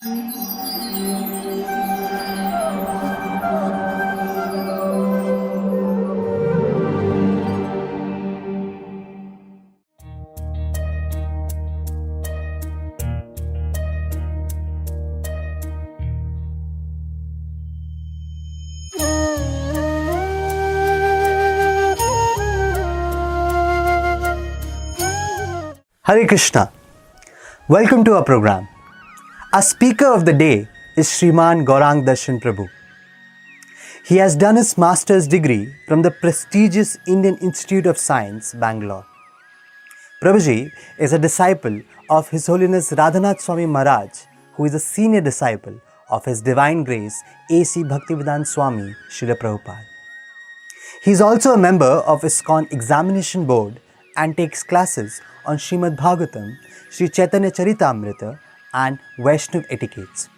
Hare Krishna. Welcome to our program. Our speaker of the day is Shriman Gaurang Darshan Prabhu. He has done his master's degree from the prestigious Indian Institute of Science, Bangalore. Prabhuji is a disciple of His Holiness Radhanath Swami Maharaj, who is a senior disciple of His Divine Grace A.C. Bhaktivedanta Swami Srila Prabhupada. He is also a member of ISKCON Examination Board and takes classes on Srimad Bhagavatam, Sri Chaitanya Charitamrita and Vaishnav etiquettes.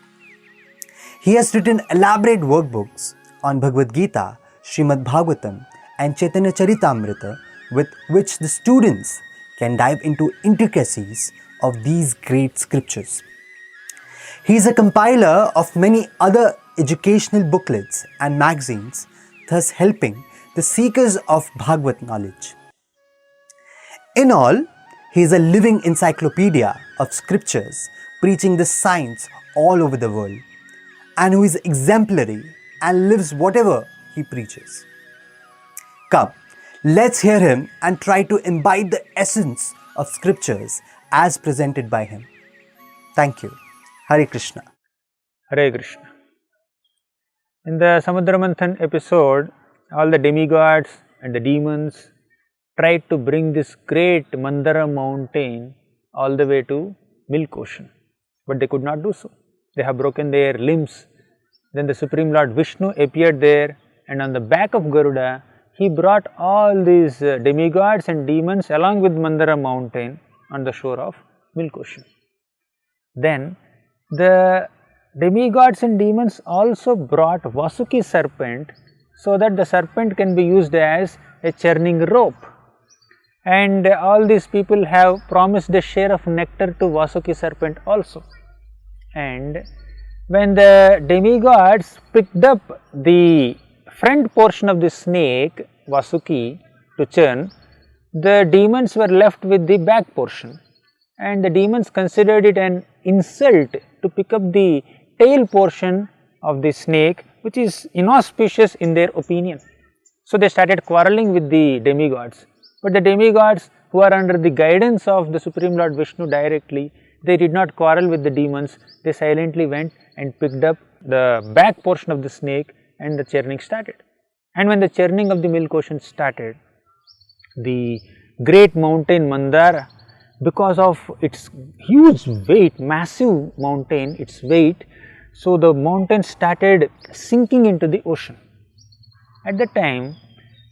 He has written elaborate workbooks on Bhagavad Gita, Srimad Bhagavatam and Chaitanya Charitamrita, with which the students can dive into intricacies of these great scriptures. He is a compiler of many other educational booklets and magazines, thus helping the seekers of Bhagavad knowledge. In all, he is a living encyclopedia of scriptures preaching the science all over the world, and who is exemplary and lives whatever he preaches. Come, let's hear him and try to imbibe the essence of scriptures as presented by him. Thank you. Hare Krishna. Hare Krishna. In the Samudramanthan episode, all the demigods and the demons tried to bring this great Mandara mountain all the way to Milk Ocean, but they could not do so. They have broken their limbs. Then the Supreme Lord Vishnu appeared there, and on the back of Garuda, he brought all these demigods and demons along with Mandara mountain on the shore of Milk Ocean. Then the demigods and demons also brought Vasuki serpent, so that the serpent can be used as a churning rope. And all these people have promised a share of nectar to Vasuki serpent also. And when the demigods picked up the front portion of the snake, Vasuki, to churn, the demons were left with the back portion. And the demons considered it an insult to pick up the tail portion of the snake, which is inauspicious in their opinion. So they started quarreling with the demigods. But the demigods, who are under the guidance of the Supreme Lord Vishnu directly, they did not quarrel with the demons. They silently went and picked up the back portion of the snake, and the churning started. And when the churning of the Milk Ocean started, the great mountain Mandara, because of its huge weight, massive mountain, its weight, so the mountain started sinking into the ocean. At that time,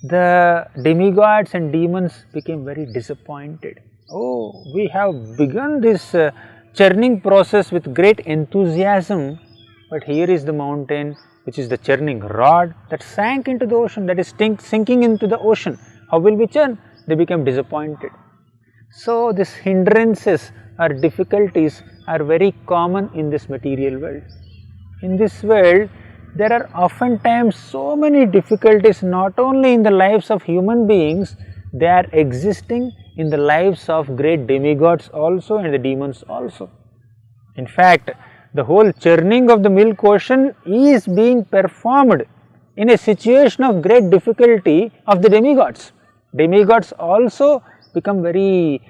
the demigods and demons became very disappointed. Oh, we have begun this churning process with great enthusiasm, but here is the mountain, which is the churning rod that sank into the ocean, that is sinking into the ocean. How will we churn? They became disappointed. So these hindrances or difficulties are very common in this material world. In this world, there are oftentimes so many difficulties, not only in the lives of human beings, they are existing in the lives of great demigods also and the demons also. In fact, the whole churning of the Milk Ocean is being performed in a situation of great difficulty of the demigods. Demigods also become very,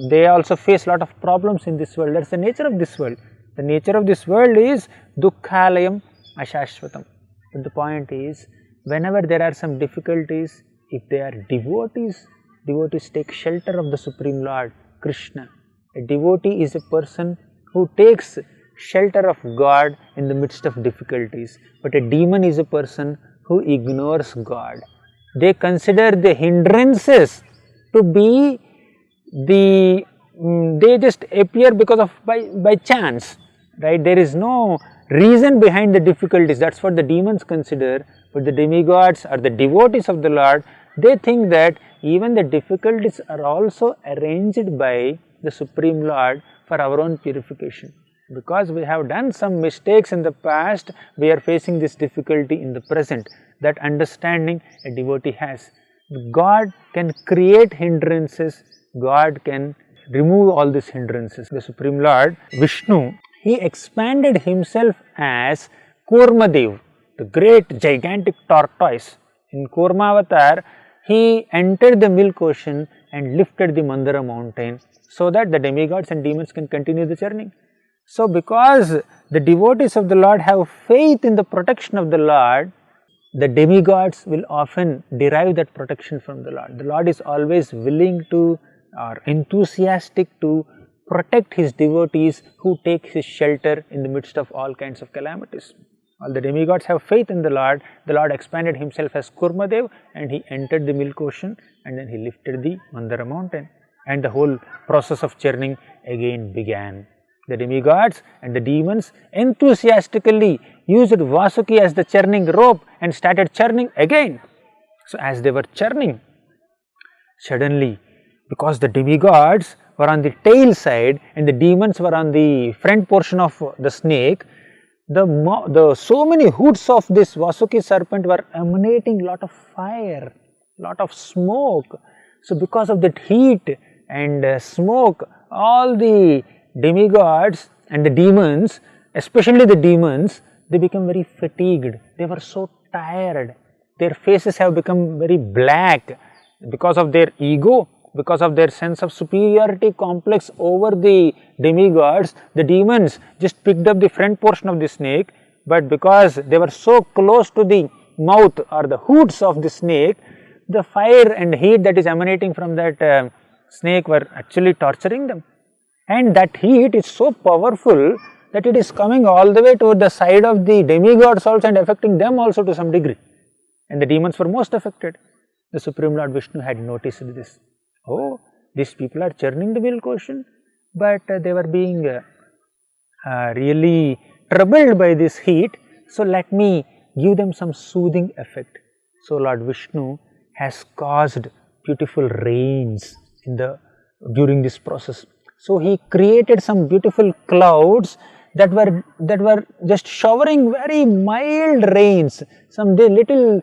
they also face a lot of problems in this world. That is the nature of this world. The nature of this world is dukkhalayam ashashvatam. But the point is, whenever there are some difficulties, if they are devotees, devotees take shelter of the Supreme Lord Krishna. A devotee is a person who takes shelter of God in the midst of difficulties, but a demon is a person who ignores God. They consider the hindrances to be the, they just appear because of by chance, right? There is no reason behind the difficulties. That's what the demons consider. But the demigods or the devotees of the Lord, they think that even the difficulties are also arranged by the Supreme Lord for our own purification. Because we have done some mistakes in the past, we are facing this difficulty in the present. That understanding a devotee has. God can create hindrances, God can remove all these hindrances. The Supreme Lord Vishnu, he expanded himself as Kurmadev, the great gigantic tortoise. In Kurmavatar, he entered the milk ocean and lifted the Mandara mountain so that the demigods and demons can continue the journey. So, because the devotees of the Lord have faith in the protection of the Lord, the demigods will often derive that protection from the Lord. The Lord is always willing to or enthusiastic to protect his devotees who take his shelter in the midst of all kinds of calamities. All the demigods have faith in the Lord expanded himself as Kurmadev and he entered the milk ocean and then he lifted the Mandara mountain and the whole process of churning again began. The demigods and the demons enthusiastically used Vasuki as the churning rope and started churning again. So, as they were churning, suddenly, because the demigods were on the tail side and the demons were on the front portion of the snake, so many hoods of this Vasuki serpent were emanating lot of fire, lot of smoke. So, because of that heat and smoke, all the demigods and the demons, especially the demons, they become very fatigued. They were so tired. Their faces have become very black because of their ego, because of their sense of superiority complex over the demigods. The demons just picked up the front portion of the snake, but because they were so close to the mouth or the hoods of the snake, the fire and heat that is emanating from that snake were actually torturing them. And that heat is so powerful that it is coming all the way to the side of the demigods also and affecting them also to some degree. And the demons were most affected. The Supreme Lord Vishnu had noticed this. Oh, these people are churning the milk ocean, but they were being really troubled by this heat. So, let me give them some soothing effect. So, Lord Vishnu has caused beautiful rains during this process. So, he created some beautiful clouds that were just showering very mild rains, some little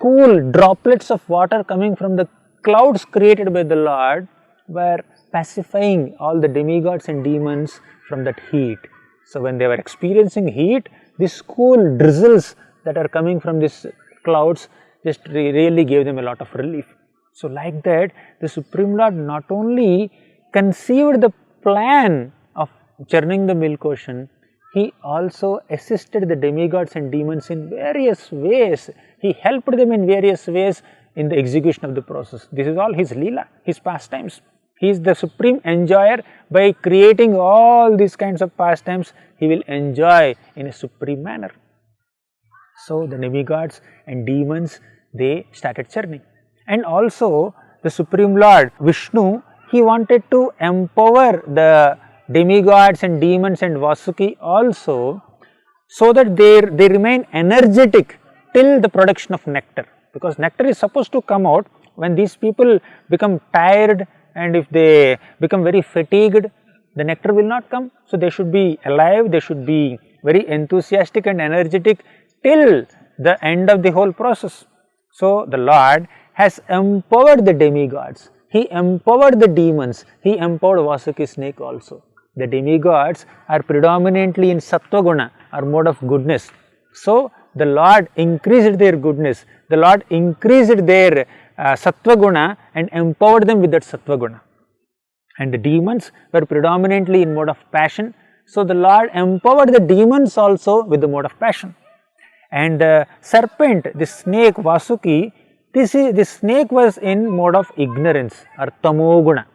cool droplets of water coming from the clouds created by the Lord were pacifying all the demigods and demons from that heat. So, when they were experiencing heat, these cool drizzles that are coming from these clouds just really gave them a lot of relief. So, like that, the Supreme Lord not only conceived the plan of churning the milk ocean, he also assisted the demigods and demons in various ways. He helped them in various ways in the execution of the process. This is all his Leela, his pastimes. He is the supreme enjoyer. By creating all these kinds of pastimes, he will enjoy in a supreme manner. So, the demigods and demons, they started churning. And also, the Supreme Lord Vishnu, he wanted to empower the demigods and demons and Vasuki also, so that they remain energetic till the production of nectar. Because nectar is supposed to come out when these people become tired, and if they become very fatigued, the nectar will not come. So, they should be alive, they should be very enthusiastic and energetic till the end of the whole process. So, the Lord has empowered the demigods, he empowered the demons, he empowered Vasuki snake also. The demigods are predominantly in Sattva Guna or mode of goodness. So, the Lord increased their goodness, the Lord increased their Sattva Guna and empowered them with that Sattva Guna. And the demons were predominantly in mode of passion. So, the Lord empowered the demons also with the mode of passion. And the serpent, the snake Vasuki, this snake was in mode of ignorance or Tamoguna.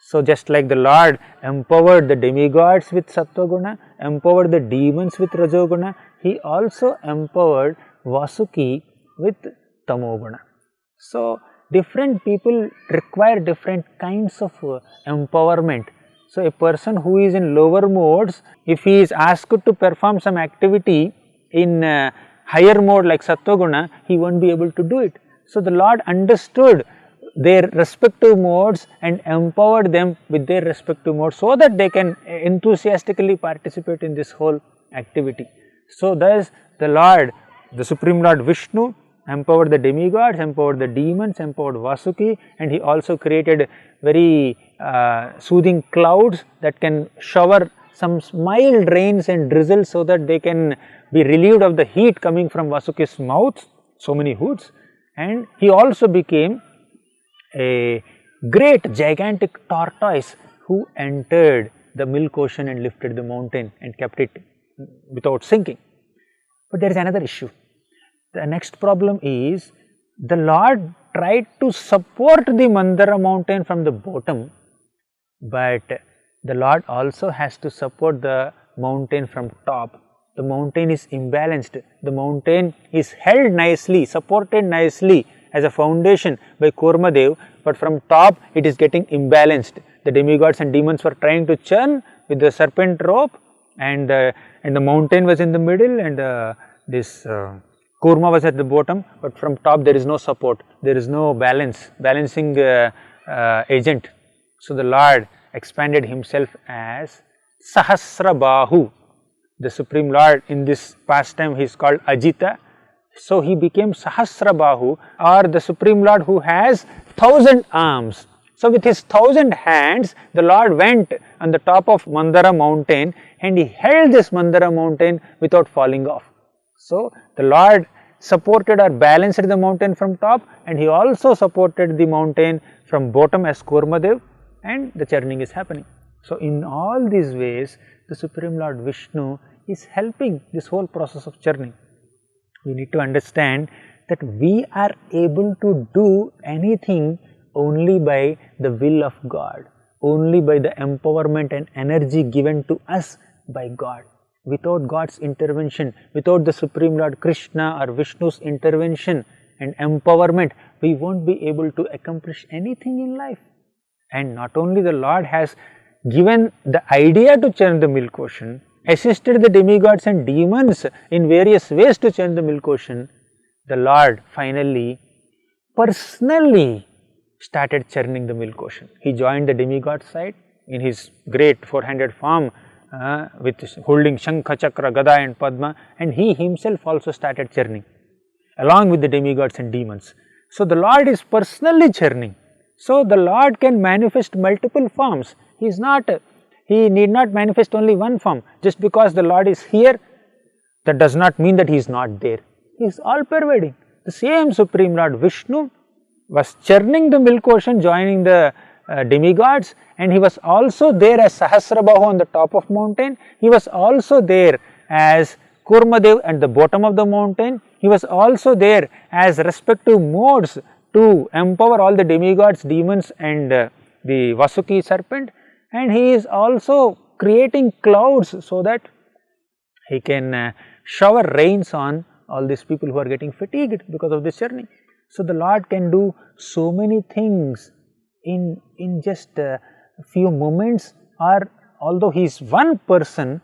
So, just like the Lord empowered the demigods with Sattva Guna, empowered the demons with Rajoguna, he also empowered Vasuki with Tamoguna. So, different people require different kinds of empowerment. So, a person who is in lower modes, if he is asked to perform some activity in higher mode like Sattva Guna, he won't be able to do it. So, the Lord understood their respective modes and empowered them with their respective modes so that they can enthusiastically participate in this whole activity. So, thus the Lord, the Supreme Lord Vishnu empowered the demigods, empowered the demons, empowered Vasuki, and he also created very soothing clouds that can shower some mild rains and drizzle so that they can be relieved of the heat coming from Vasuki's mouth, so many hoods. And he also became a great gigantic tortoise who entered the milk ocean and lifted the mountain and kept it without sinking. But there is another issue. The next problem is the Lord tried to support the Mandara mountain from the bottom, but the Lord also has to support the mountain from top. The mountain is imbalanced, the mountain is held nicely, supported nicely as a foundation by Kurmadev, but from top it is getting imbalanced. The demigods and demons were trying to churn with the serpent rope, and the mountain was in the middle, and this Kurma was at the bottom, but from top there is no support, there is no balancing agent. So, the Lord expanded himself as Sahasrabahu. The Supreme Lord in this pastime he is called Ajita. So, he became Sahasrabahu, or the Supreme Lord who has 1000 arms. So, with his 1000 hands, the Lord went on the top of Mandara mountain and he held this Mandara mountain without falling off. So, the Lord supported or balanced the mountain from top, and he also supported the mountain from bottom as Kurmadev, and the churning is happening. So, in all these ways, the Supreme Lord Vishnu is helping this whole process of churning. We need to understand that we are able to do anything only by the will of God, only by the empowerment and energy given to us by God. Without God's intervention, without the Supreme Lord Krishna or Vishnu's intervention and empowerment, we won't be able to accomplish anything in life. And not only the Lord has given the idea to churn the milk ocean, assisted the demigods and demons in various ways to churn the milk ocean, the Lord finally personally started churning the milk ocean. He joined the demigod side in his great 400 form with holding Shankha, Chakra, Gada and Padma, and he himself also started churning along with the demigods and demons. So, the Lord is personally churning. So, the Lord can manifest multiple forms. He need not manifest only one form. Just because the Lord is here, that does not mean that he is not there. He is all pervading. The same Supreme Lord Vishnu was churning the milk ocean, joining the demigods, and he was also there as Sahasrabahu on the top of mountain. He was also there as Kurmadev at the bottom of the mountain. He was also there as respective modes to empower all the demigods, demons and the Vasuki serpent, and he is also creating clouds so that he can shower rains on all these people who are getting fatigued because of this journey. So, the Lord can do so many things in just a few moments, or although he is one person,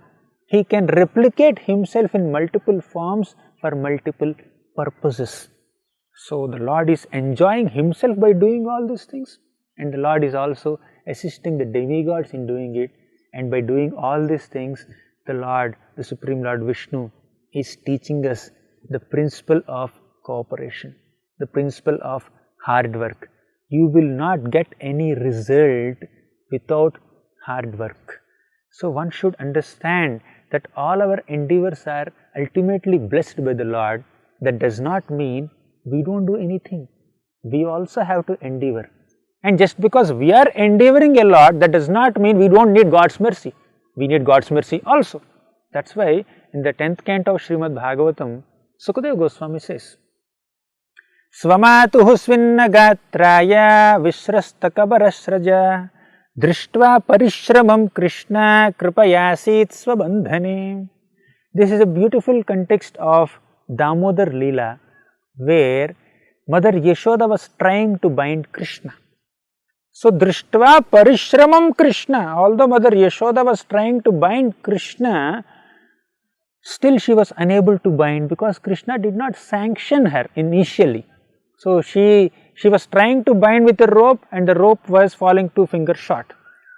he can replicate himself in multiple forms for multiple purposes. So, the Lord is enjoying himself by doing all these things, and the Lord is also assisting the demigods in doing it, and by doing all these things, the Lord, the Supreme Lord Vishnu is teaching us the principle of cooperation, the principle of hard work. You will not get any result without hard work. So, one should understand that all our endeavors are ultimately blessed by the Lord. That does not mean we don't do anything. We also have to endeavor. And just because we are endeavoring a lot, that does not mean we don't need God's mercy. We need God's mercy also. That is why in the 10th canto of Srimad Bhagavatam, Sukadeva Goswami says, Svamatuhu svinna gatraya vishrasta kabarasraja drishtva parishramam Krishna kripayasit svabandhane. This is a beautiful context of Damodar Leela, where Mother Yashoda was trying to bind Krishna. So, drishtva parishramam Krishna, although Mother Yashoda was trying to bind Krishna, still she was unable to bind because Krishna did not sanction her initially. So, she she was trying to bind with a rope and the rope was falling 2 fingers short.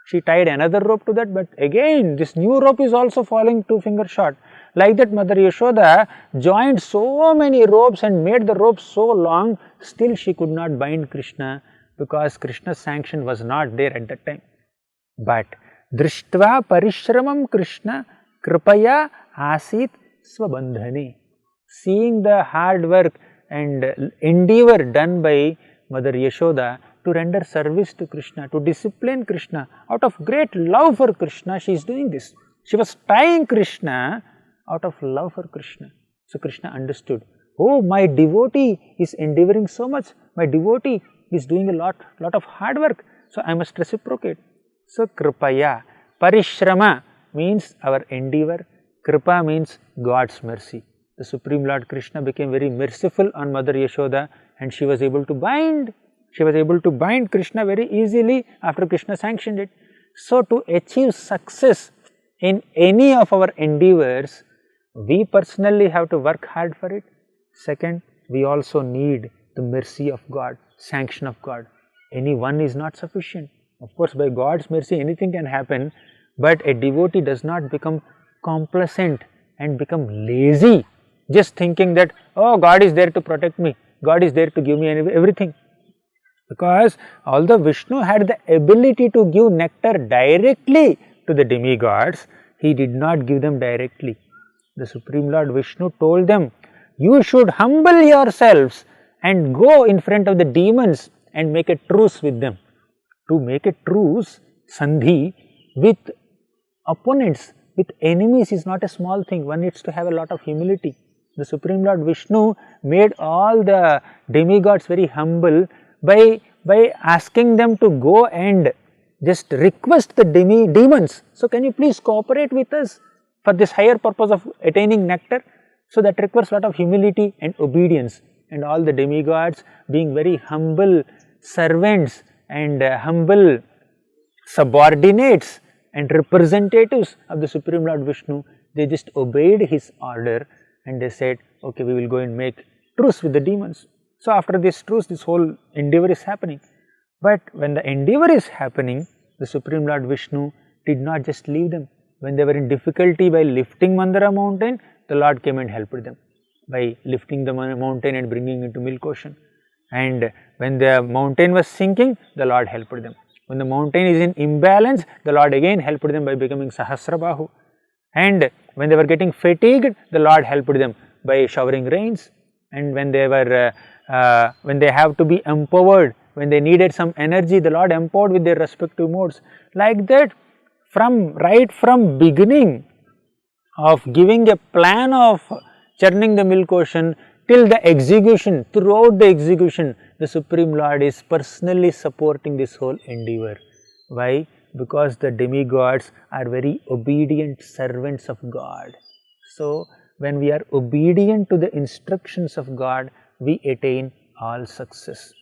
She tied another rope to that, but again this new rope is also falling 2 fingers short. Like that, Mother Yashoda joined so many ropes and made the rope so long, still she could not bind Krishna because Krishna's sanction was not there at that time. But Drishtva Parishramam Krishna Kripaya Asit Swabandhane. Seeing the hard work and endeavor done by Mother Yashoda to render service to Krishna, to discipline Krishna, out of great love for Krishna, she is doing this. She was tying Krishna out of love for Krishna. So Krishna understood, oh, my devotee is endeavoring so much, my devotee is doing a lot of hard work, so I must reciprocate. So Kripaya, Parishrama means our endeavor, Kripa means God's mercy. The Supreme Lord Krishna became very merciful on Mother Yashoda and she was able to bind Krishna very easily after Krishna sanctioned it. So to achieve success in any of our endeavors, we personally have to work hard for it. Second, we also need the mercy of God, sanction of God. Any one is not sufficient. Of course, by God's mercy anything can happen, but a devotee does not become complacent and become lazy, just thinking that, oh, God is there to protect me, God is there to give me everything. Because although Vishnu had the ability to give nectar directly to the demigods, he did not give them directly. The Supreme Lord Vishnu told them, you should humble yourselves and go in front of the demons and make a truce with them. To make a truce, sandhi, with opponents, with enemies is not a small thing. One needs to have a lot of humility. The Supreme Lord Vishnu made all the demigods very humble by asking them to go and just request the demons. So can you please cooperate with us for this higher purpose of attaining nectar? So that requires a lot of humility and obedience, and all the demigods being very humble servants and humble subordinates and representatives of the Supreme Lord Vishnu, they just obeyed his order and they said, okay, we will go and make truce with the demons. So after this truce, this whole endeavor is happening. But when the endeavor is happening, the Supreme Lord Vishnu did not just leave them. When they were in difficulty by lifting Mandara mountain, the Lord came and helped them by lifting the mountain and bringing it to Milk Ocean. And when the mountain was sinking, the Lord helped them. When the mountain is in imbalance, the Lord again helped them by becoming Sahasrabahu. And when they were getting fatigued, the Lord helped them by showering rains. And when they were when they have to be empowered, when they needed some energy, the Lord empowered with their respective modes. Like that, right from beginning of giving a plan of churning the Milk Ocean till the execution, throughout the execution, the Supreme Lord is personally supporting this whole endeavor. Why? Because the demigods are very obedient servants of God. So when we are obedient to the instructions of God, we attain all success.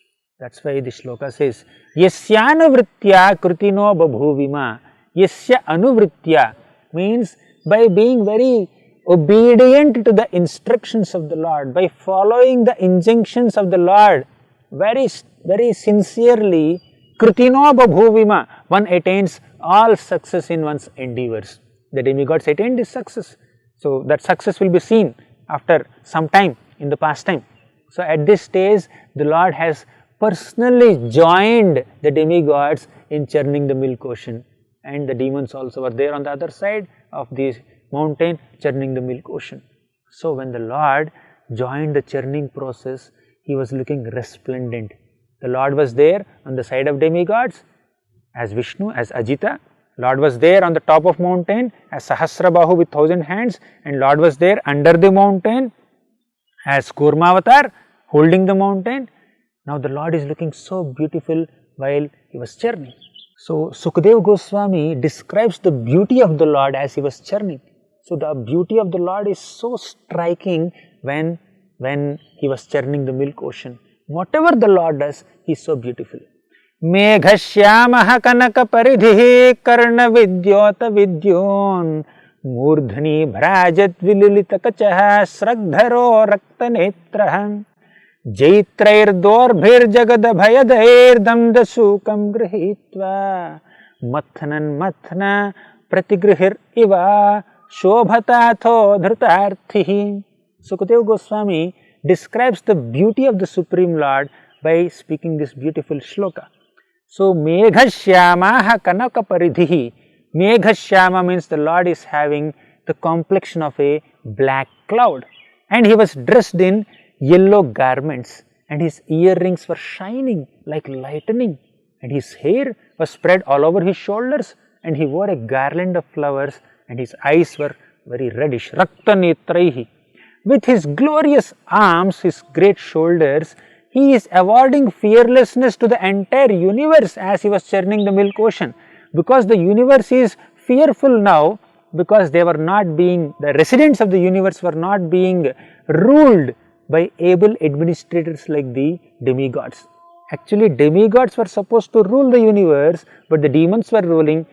That's why the shloka says, Yasyānuvritya krutino babhuvima. Yasya anuvritya means by being very obedient to the instructions of the Lord, by following the injunctions of the Lord very sincerely, krutino babhuvima, one attains all success in one's endeavors. The demigods attained this success. So that success will be seen after some time in the past time. So at this stage, the Lord has personally joined the demigods in churning the Milk Ocean, and the demons also were there on the other side of the mountain churning the Milk Ocean. So when the Lord joined the churning process, he was looking resplendent. The Lord was there on the side of demigods as Vishnu, as Ajita. Lord was there on the top of mountain as Sahasrabahu with 1000 hands, and Lord was there under the mountain as Kurmavatar holding the mountain. Now the Lord is looking so beautiful while he was churning. So Sukadeva Goswami describes the beauty of the Lord as he was churning. So the beauty of the Lord is so striking when he was churning the Milk Ocean. Whatever the Lord does, he is so beautiful. Meghashyamaha kanaka paridhihi karna vidyota vidyon मूर्धनि भ्राजत विलुलित कचः श्रद्धरो रक्तनेत्रः जैत्रैर्दोर्भिर्जगदभयदैर्दम्दसूकं गृहीत्वा मथनन् मथन प्रतिगृहिर Eva शोभताथो धृतार्थिः. Sukadeva Goswami describes the beauty of the Supreme Lord by speaking this beautiful shloka. So, Meghashyamaha Kanaka Paridhihi. Meghashyama means the Lord is having the complexion of a black cloud, and he was dressed in yellow garments, and his earrings were shining like lightning, and his hair was spread all over his shoulders, and he wore a garland of flowers, and his eyes were very reddish. Rakta netraihi. With his glorious arms, his great shoulders, he is awarding fearlessness to the entire universe as he was churning the milk ocean, because the universe is fearful now, because they were not being, the residents of the universe were not being ruled by able administrators like the demigods. Actually, demigods were supposed to rule the universe, but the demons were ruling,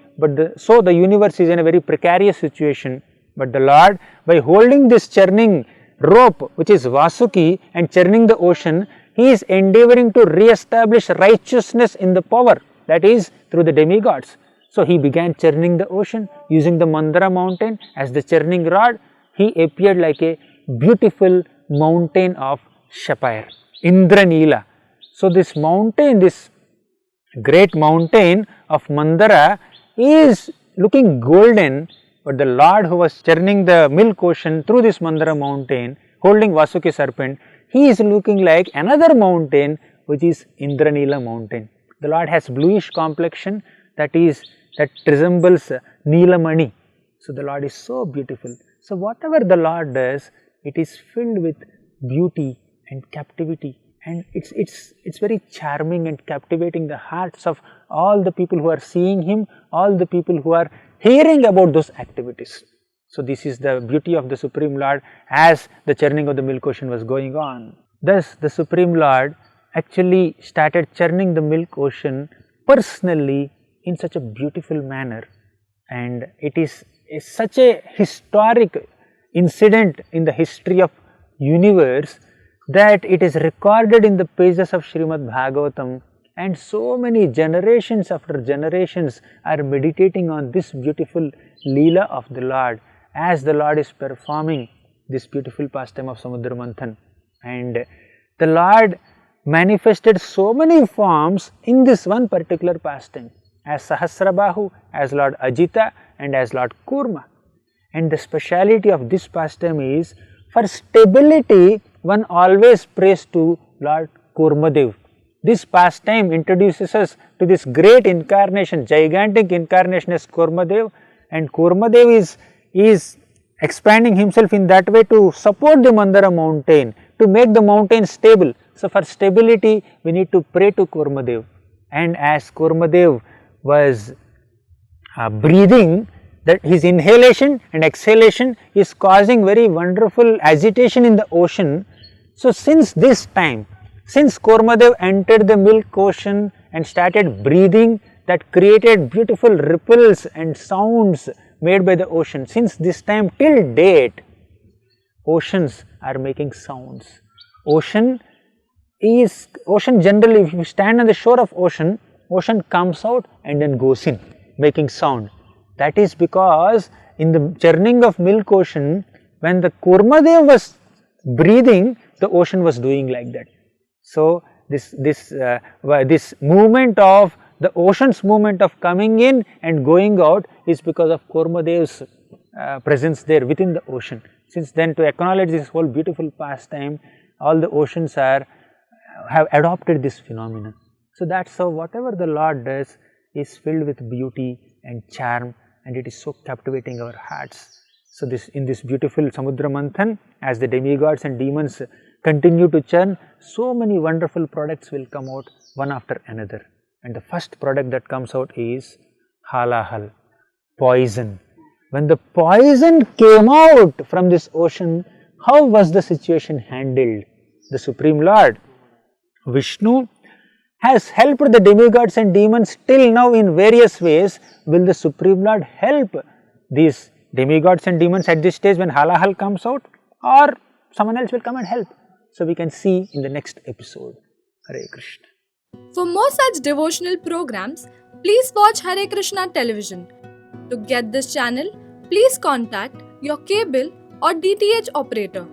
so the universe is in a very precarious situation. But the Lord, by holding this churning rope, which is Vasuki, and churning the ocean, he is endeavoring to re-establish righteousness in the power, that is through the demigods. So he began churning the ocean using the Mandara mountain as the churning rod. He appeared like a beautiful mountain of sapphire, Indranila. So this mountain, this great mountain of Mandara is looking golden, but the Lord who was churning the milk ocean through this Mandara mountain, holding Vasuki serpent, he is looking like another mountain, which is Indranila mountain. The Lord has bluish complexion, that resembles Neelamani. So the Lord is so beautiful. So whatever the Lord does, it is filled with beauty and captivity, and it's very charming and captivating the hearts of all the people who are seeing him, all the people who are hearing about those activities. So this is the beauty of the Supreme Lord as the churning of the milk ocean was going on. Thus the Supreme Lord actually started churning the milk ocean personally in such a beautiful manner, and it is such a historic incident in the history of universe that it is recorded in the pages of Srimad Bhagavatam, and so many generations after generations are meditating on this beautiful Leela of the Lord as the Lord is performing this beautiful pastime of Samudra Manthan. And the Lord manifested so many forms in this one particular pastime, as Sahasrabahu, as Lord Ajita, and as Lord Kurma. And the speciality of this pastime is, for stability, one always prays to Lord Kurmadev. This pastime introduces us to this great incarnation, gigantic incarnation as Kurmadev, and Kurmadev is expanding himself in that way to support the Mandara mountain, to make the mountain stable. So for stability, we need to pray to Kurmadev. And as Kurmadev was breathing, that his inhalation and exhalation is causing very wonderful agitation in the ocean. So since this time, since Kurmadev entered the milk ocean and started breathing, that created beautiful ripples and sounds made by the ocean, since this time till date, oceans are making sounds. Ocean generally, if you stand on the shore of ocean comes out and then goes in, making sound. That is because in the churning of milk ocean, when the Kurmadev was breathing, the ocean was doing like that. So this movement of the ocean's movement of coming in and going out is because of Kurmadev's presence there within the ocean. Since then, to acknowledge this whole beautiful pastime, all the oceans have adopted this phenomenon. So that's how whatever the Lord does is filled with beauty and charm, and it is so captivating our hearts. So in this beautiful Samudra Manthan, as the demigods and demons continue to churn, so many wonderful products will come out one after another. And the first product that comes out is halahal, poison. When the poison came out from this ocean, how was the situation handled? The Supreme Lord, Vishnu, has helped the demigods and demons till now in various ways. Will the Supreme Lord help these demigods and demons at this stage when halahal comes out, or someone else will come and help? So we can see in the next episode. Hare Krishna. For more such devotional programs, please watch Hare Krishna television. To get this channel, please contact your cable or DTH operator.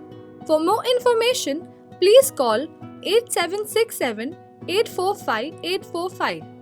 For more information, please call 8767 845 845.